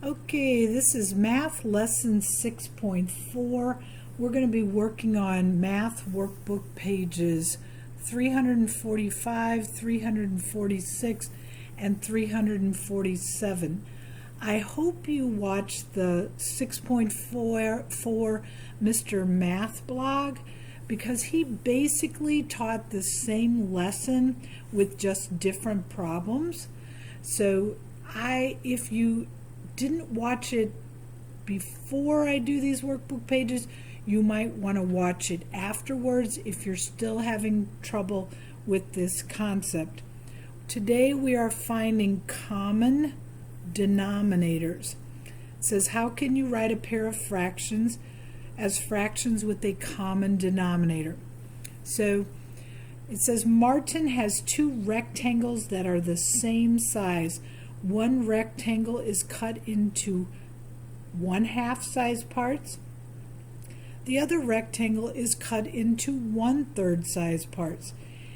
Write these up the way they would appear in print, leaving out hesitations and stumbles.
Okay, this is Math Lesson 6.4. We're going to be working on Math Workbook pages 345, 346, and 347. I hope you watched the 6.4 Mr. Math blog, because he basically taught the same lesson with just different problems. So if you didn't watch it before I do these workbook pages, you might want to watch it afterwards if you're still having trouble with this concept. Today we are finding common denominators. It says, how can you write a pair of fractions as fractions with a common denominator? So it says Martin has two rectangles that are the same size. One rectangle is cut into 1/2 size parts. The other rectangle is cut into 1/3 size parts.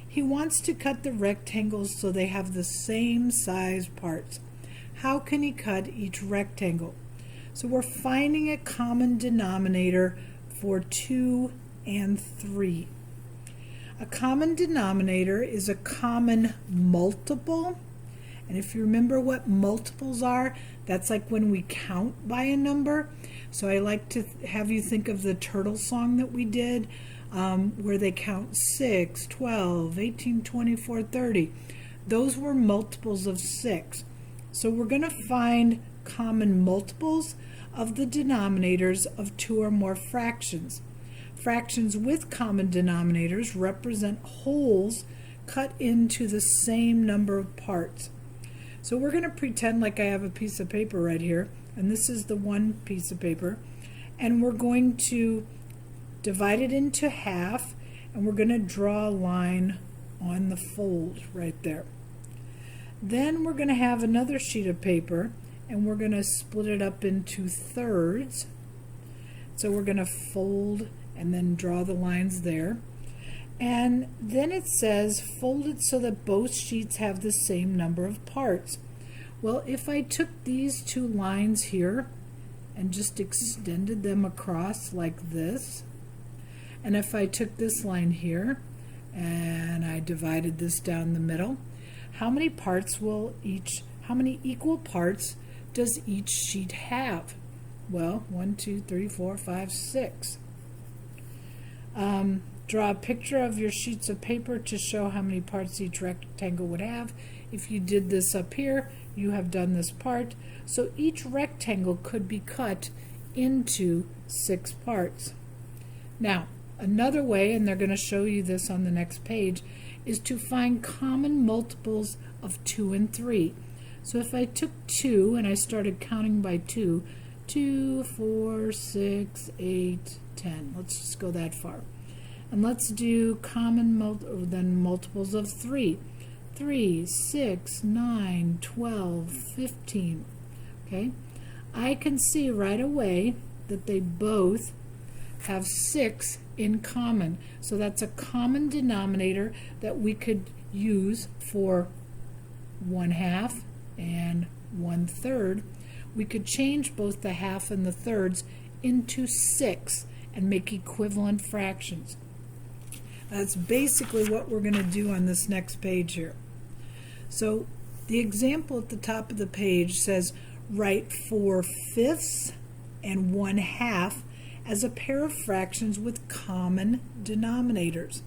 He wants to cut the rectangles so they have the same size parts. How can he cut each rectangle? So we're finding a common denominator for 2 and 3. A common denominator is a common multiple. And if you remember what multiples are, that's like when we count by a number. So I like to have you think of the turtle song that we did, where they count 6, 12, 18, 24, 30. Those were multiples of 6. So we're going to find common multiples of the denominators of 2 or more fractions. Fractions with common denominators represent wholes cut into the same number of parts. So we're going to pretend like I have a piece of paper right here, and this is the one piece of paper, and we're going to divide it into half, and we're going to draw a line on the fold right there. Then we're going to have another sheet of paper, and we're going to split it up into thirds. So we're going to fold and then draw the lines there. And then it says fold it so that both sheets have the same number of parts. Well, if I took these two lines here and just extended them across like this, and if I took this line here and I divided this down the middle, how many equal parts does each sheet have? Well, 1, 2, 3, 4, 5, 6. Draw a picture of your sheets of paper to show how many parts each rectangle would have. If you did this up here, you have done this part. So each rectangle could be cut into 6 parts. Now, another way, and they're going to show you this on the next page, is to find common multiples of 2 and 3. So if I took 2 and I started counting by 2, 2, 4, 6, 8, 10. Let's just go that far. And let's do common multiples of 3. 3, 6, 9, 12, 15. Okay? I can see right away that they both have 6 in common. So that's a common denominator that we could use for 1/2 and 1/3. We could change both the half and the thirds into 6 and make equivalent fractions. That's basically what we're going to do on this next page here. So the example at the top of the page says write 4/5 and 1/2 as a pair of fractions with common denominators.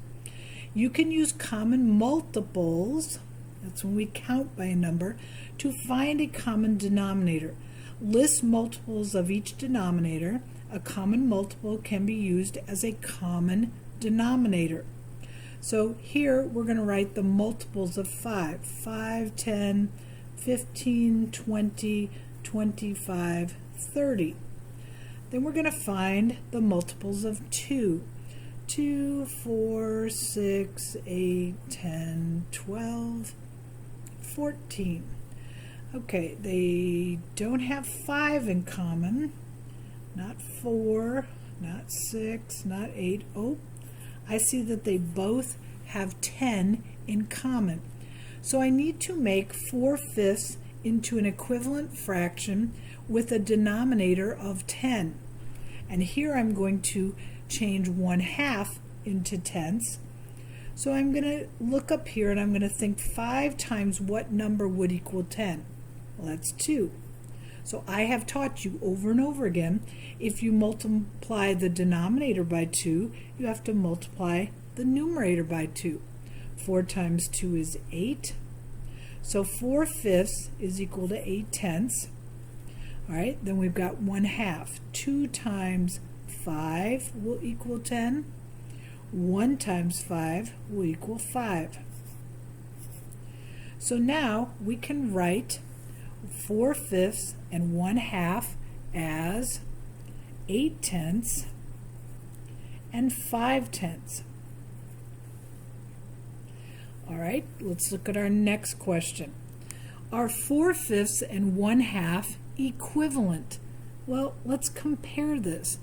You can use common multiples, that's when we count by a number, to find a common denominator. List multiples of each denominator. A common multiple can be used as a common denominator. So here we're going to write the multiples of 5. 5, 10, 15, 20, 25, 30. Then we're going to find the multiples of 2. 2, 4, 6, 8, 10, 12, 14. Okay, they don't have 5 in common. Not 4, not 6, not 8. Oh, I see that they both have 10 in common. So I need to make 4/5 into an equivalent fraction with a denominator of 10. And here I'm going to change 1/2 into tenths. So I'm going to look up here and I'm going to think 5 times what number would equal 10? Well, that's 2. So I have taught you over and over again, if you multiply the denominator by 2, you have to multiply the numerator by 2. 4 times 2 is 8. So 4/5 is equal to 8/10. All right, then we've got 1/2. 2 times 5 will equal 10. 1 times 5 will equal 5. So now we can write 4/5 and 1/2 as 8/10 and 5/10. All right, let's look at our next question. Are 4/5 and 1/2 equivalent? Well, let's compare this.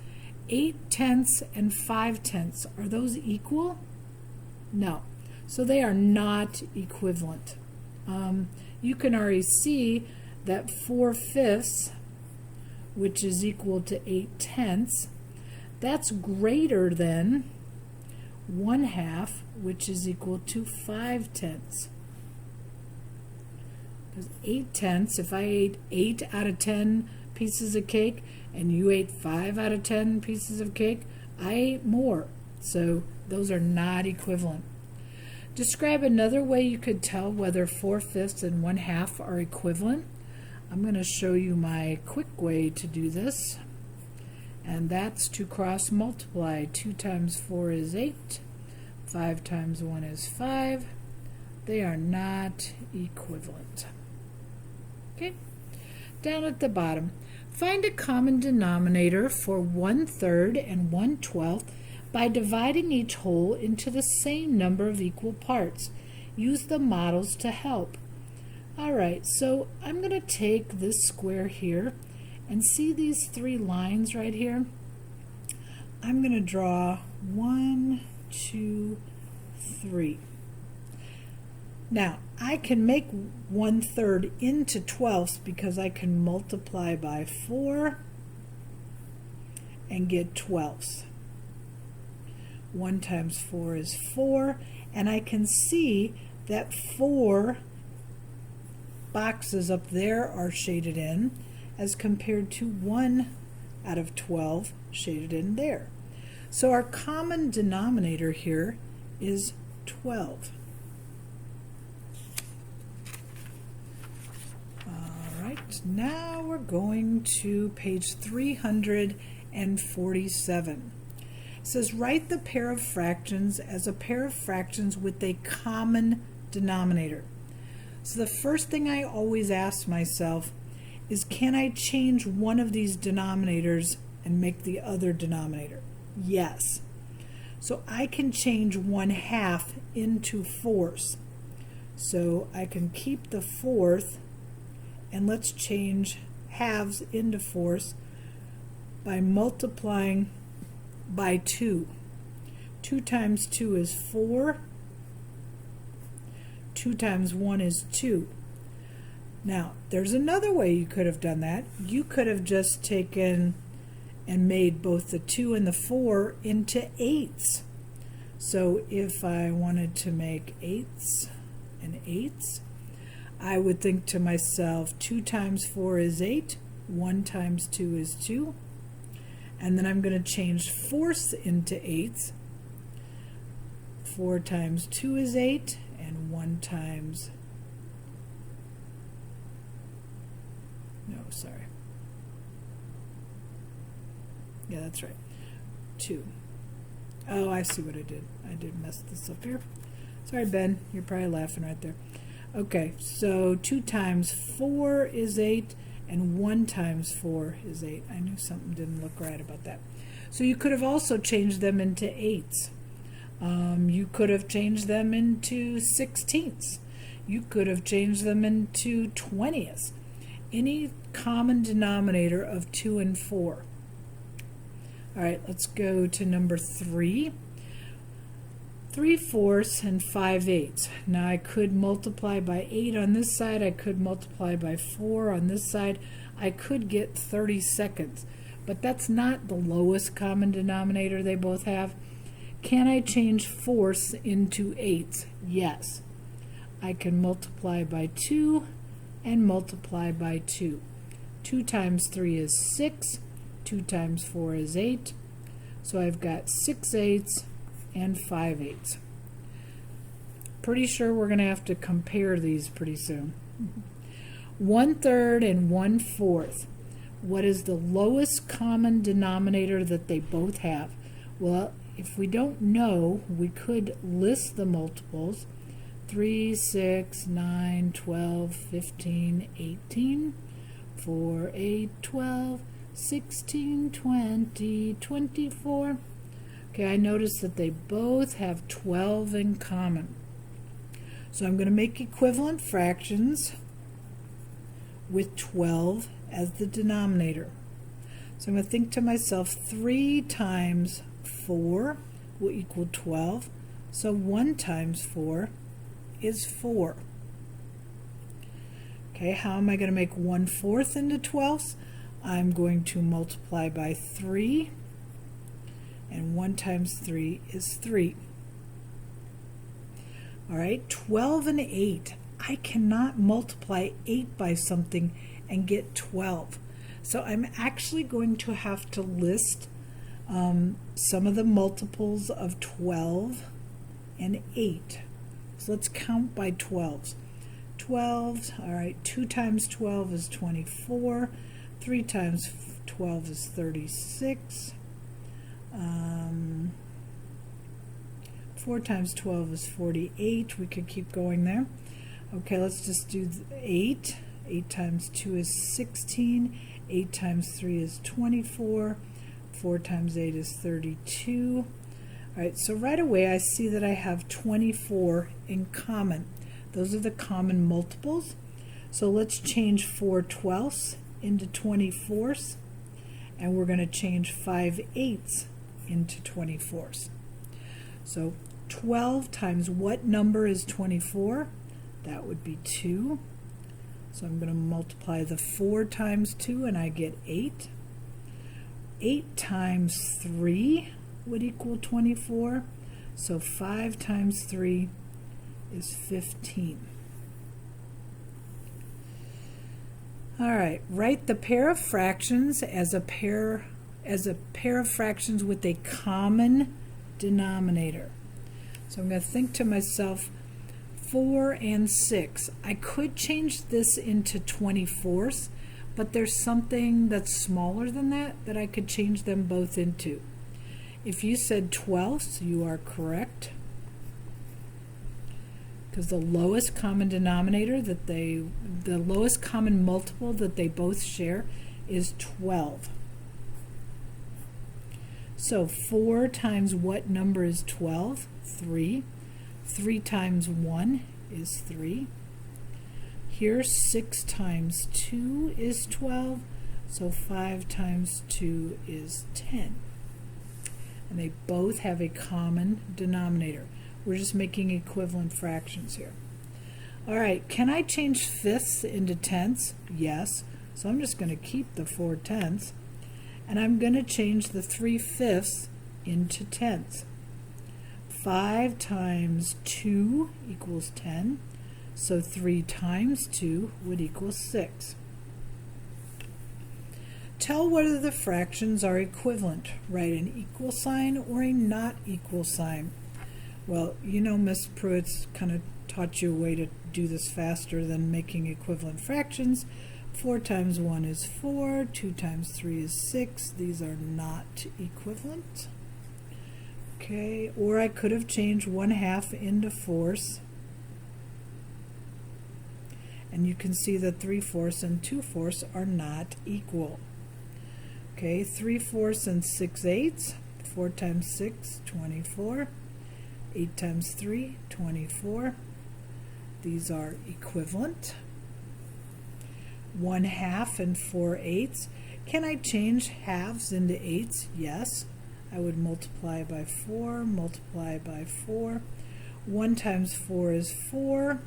8/10 and 5/10, are those equal? No. So they are not equivalent. You can already see that 4/5, which is equal to 8/10, that's greater than 1/2, which is equal to 5/10. Because 8/10, if I ate 8 out of 10 pieces of cake and you ate 5 out of 10 pieces of cake, I ate more. So those are not equivalent. Describe another way you could tell whether 4/5 and 1/2 are equivalent. I'm going to show you my quick way to do this, and that's to cross multiply. 2 times 4 is 8. 5 times 1 is 5. They are not equivalent. Okay, down at the bottom, find a common denominator for 1/3 and 1/12 by dividing each whole into the same number of equal parts. Use the models to help. Alright, so I'm going to take this square here and see these 3 lines right here. I'm going to draw 1, 2, 3. Now, I can make 1/3 into 12ths because I can multiply by 4 and get 12ths. 1 times 4 is 4, and I can see that 4 boxes up there are shaded in as compared to 1 out of 12 shaded in there. So our common denominator here is 12. All right, now we're going to page 347. It says write the pair of fractions as a pair of fractions with a common denominator. So the first thing I always ask myself is, can I change one of these denominators and make the other denominator? Yes. So I can change 1/2 into 4ths. So I can keep the 4th, and let's change halves into 4ths by multiplying by 2. 2 times 2 is 4. 2 times 1 is 2. Now, there's another way you could have done that. You could have just taken and made both the 2 and the 4 into 8ths. So if I wanted to make 8ths and 8ths, I would think to myself, 2 times 4 is 8, 1 times 2 is 2, and then I'm going to change 4ths into 8ths. 4 times 2 is 8, and 1 times, no, sorry. Yeah, that's right. 2. Oh, I see what I did. I did mess this up here. Sorry, Ben. You're probably laughing right there. Okay, so 2 times 4 is 8, and 1 times 4 is 8. I knew something didn't look right about that. So you could have also changed them into 8ths. You could have changed them into 16ths. You could have changed them into 20ths. Any common denominator of 2 and 4. All right, let's go to number 3. 3/4 and 5/8. Now I could multiply by 8 on this side, I could multiply by 4 on this side, I could get 30 seconds, but that's not the lowest common denominator they both have. Can I change fourths into eighths? Yes. I can multiply by 2 and multiply by 2. 2 times 3 is 6, 2 times 4 is 8, so I've got 6/8 and 5/8. Pretty sure we're going to have to compare these pretty soon. 1/3 and 1/4. What is the lowest common denominator that they both have? Well, if we don't know, we could list the multiples. 3, 6, 9, 12, 15, 18, 4, 8, 12, 16, 20, 24. Okay, I notice that they both have 12 in common. So I'm going to make equivalent fractions with 12 as the denominator. So I'm going to think to myself, 3 times 4 will equal 12. So 1 times 4 is 4. Okay, how am I going to make 1/4 into 12ths? I'm going to multiply by 3, and 1 times 3 is 3. All right, 12 and 8. I cannot multiply 8 by something and get 12. So I'm actually going to have to list some of the multiples of 12 and 8. So let's count by 12s. 12, all right, 2 times 12 is 24. 3 times 12 is 36. 4 times 12 is 48. We could keep going there. Okay, let's just do 8. 8 times 2 is 16. 8 times 3 is 24. 4 times 8 is 32. All right, so right away I see that I have 24 in common. Those are the common multiples. So let's change 4/12 into 24ths, and we're going to change 5/8 into 24ths. So 12 times what number is 24? That would be 2. So I'm going to multiply the 4 times 2 and I get 8. 8 times 3 would equal 24. So 5 times 3 is 15. All right, write the pair of fractions as a pair of fractions with a common denominator. So I'm going to think to myself, 4 and 6. I could change this into 24ths, but there's something that's smaller than that I could change them both into. If you said 12ths, you are correct, because the lowest common denominator the lowest common multiple that they both share is 12. So 4 times what number is 12? 3. 3 times 1 is 3. Here 6 times 2 is 12. So 5 times 2 is 10. And they both have a common denominator. We're just making equivalent fractions here. All right, can I change fifths into tenths? Yes. So I'm just going to keep the 4 tenths. And I'm going to change the 3/5 into tenths. 5 times 2 equals 10. So 3 times 2 would equal 6. Tell whether the fractions are equivalent. Write an equal sign or a not equal sign. Well, you know Miss Pruitt's kind of taught you a way to do this faster than making equivalent fractions. 4 times 1 is 4, 2 times 3 is 6. These are not equivalent. Okay, or I could have changed 1/2 into fourths. And you can see that 3/4 and 2/4 are not equal. Okay, 3/4 and 6/8. 4 times 6, 24. 8 times 3, 24. These are equivalent. 1/2 and 4/8. Can I change halves into eighths? Yes. I would multiply by 4, multiply by 4. 1 times 4 is 4.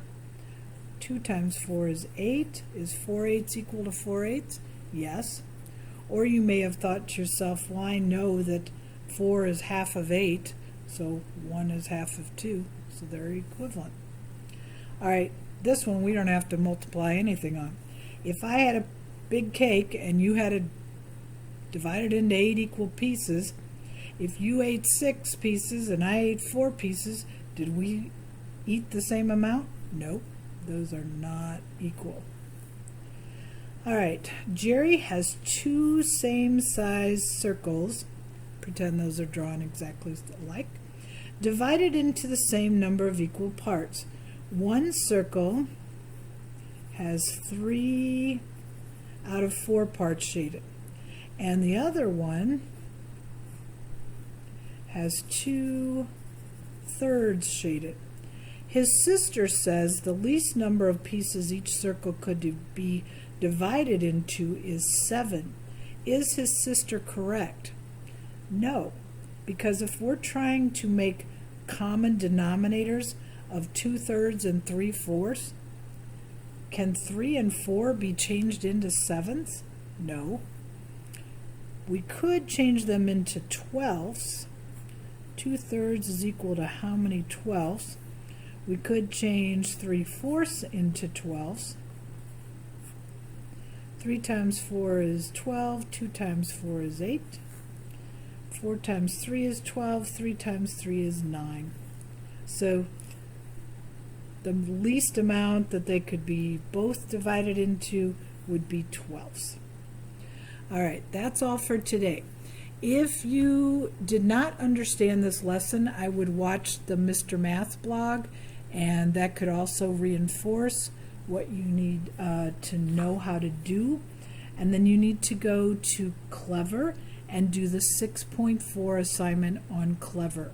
2 times 4 is 8. Is 4 eighths equal to 4 eighths? Yes. Or you may have thought to yourself, well, I know that 4 is half of 8, so 1 is half of 2, so they're equivalent. All right, this one we don't have to multiply anything on. If I had a big cake and you had to divide it into 8 equal pieces, if you ate 6 pieces and I ate 4 pieces, did we eat the same amount? Nope, those are not equal. All right, Jerry has 2 same-size circles, pretend those are drawn exactly alike, divided into the same number of equal parts. One circle has 3 out of 4 parts shaded, and the other one has 2/3 shaded. His sister says the least number of pieces each circle could be divided into is 7. Is his sister correct? No, because if we're trying to make common denominators of 2/3 and 3/4, can 3 and 4 be changed into sevenths? No. We could change them into 12ths. 2/3 is equal to how many 12ths? We could change 3/4 into 12ths. 3 times 4 is 12, 2 times 4 is 8, 4 times 3 is 12, 3 times 3 is 9. So the least amount that they could be both divided into would be 12ths. All right, that's all for today. If you did not understand this lesson, I would watch the Mr. Math blog, and that could also reinforce what you need to know how to do. And then you need to go to Clever and do the 6.4 assignment on Clever.